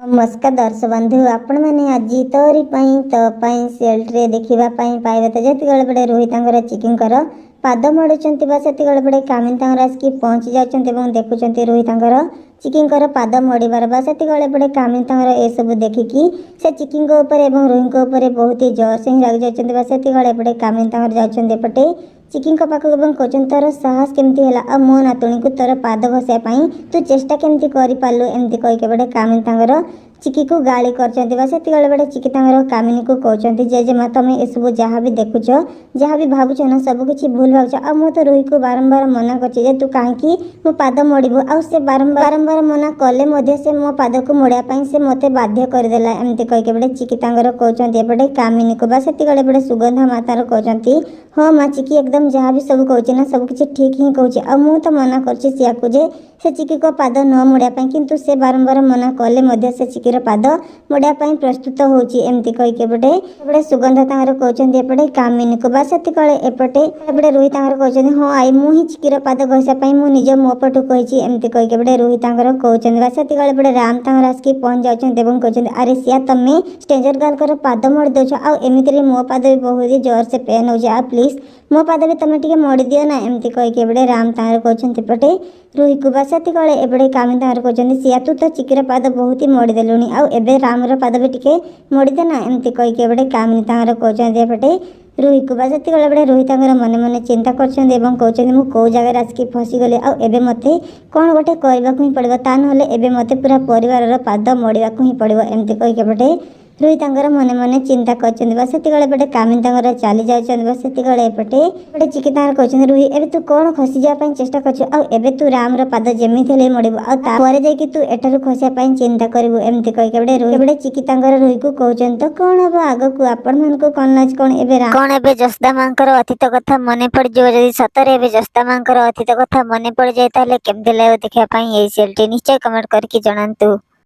नमस्कार दर्शक बंधु आपण मैंने आज तोरी सेल्ट्रे देखा पाइबे तो जिते बड़े रोहित चिकिंग पाद मड़ुंट से बड़े कामिन आसिक पहुँची जाती देखुं रोहित चिकिंग पाद मड़ार से बड़े कामिन ए सब देखिकी से चिकिंग रोहित बहुत ही जोर से ही लग जाती से बड़े कामिन जापटे चिकिंग पाखक कहते तोर साहस केमती है मो नातुणी को तोर पाद घसाई तू चेष्टा केमती कर पार्लु एमती कहीके बड़े कामिन चिकी को गाड़ी कर बड़े चिकी कामिनी को कहते जेजेमा तुम एसबू जहाँ भी देखुच जहाँ भी भावुच ना सबकि भूल भावुच आ मु तो रोही को बारंबार मना कर तू कहीं मो पाद मड़बू आ बारंबार मना कले से मो पाद को मोड़ापी से मत बाध्य करदेला एमती कहीके बड़े चिकी कहते एपटे कामिनी को से बड़े सुगंधा मातार कहते हाँ माँ चिकी एकदम जहाँ भी सब कहूँ ना सब किसी ठीक ही कहूँ आ मु तो मना कर से चिकी को पाद न मोड़ापी किंतु से बारंबार मना कले से चिकीर पाद मोड़ापी प्रस्तुत होमती कहीके बड़े सुगंधा कहते एपटे कामिनी को से एपटे रोहित कहते हाँ आई मुझे चिकीर पाद घसापी मु निज मो पटू कही एमती कहीके बड़े रोहित कहते से बड़े राम आसिक पहुँच जाते कहते अरे सिया तुम्हें स्ट्रेंजर गर्ल पाद मोड़ी दौच आमती मो पाद भी बहुत ही जोर से पेन हो प्लीज मो पाद भी तुम टे मोड़ी दियो ना एमती कहीके बड़े राम कहते पटे रोही को बासाती कले एपटे कामिन कहते सिया तू तो चिकीर पाद बहुत ही मोड़ी देलुनी आबे रामर पाद भी टे मोड़ीदे ना एमती कहीके बड़े कामिन कहते एपटे रोही को बासाती कले बड़े रोहित मन मन चिंता करते मु कौ जगह आसिक फसीगली आबे मत कौन गोटे करने ही पड़ो ता ना मत पूरा परिवार पाद मोड़ा ही पड़ो एमती कहीके बड़े रोहित मन मन चिंता करते बड़े कामिन चली जाते एपटे चिकी कहते रोही एबे तू कौन खसी जावाई चेष्टा कर तू रामर पाद जमी मोड़बू आगे जाकि तू एठार खसापी चिंता करू एमती कहीके बड़े चिकी रोही को कहते तो कौन हम आग को आपण मान कौन लाज कौन एबे जसदा माँ अतीत कथा मन पड़ जदि सतरे जसदा माँ अतीत कथा मन पड़ जाए केमती लगे देखापी यही सेल्टी निश्चय कमेंट करके जनातु।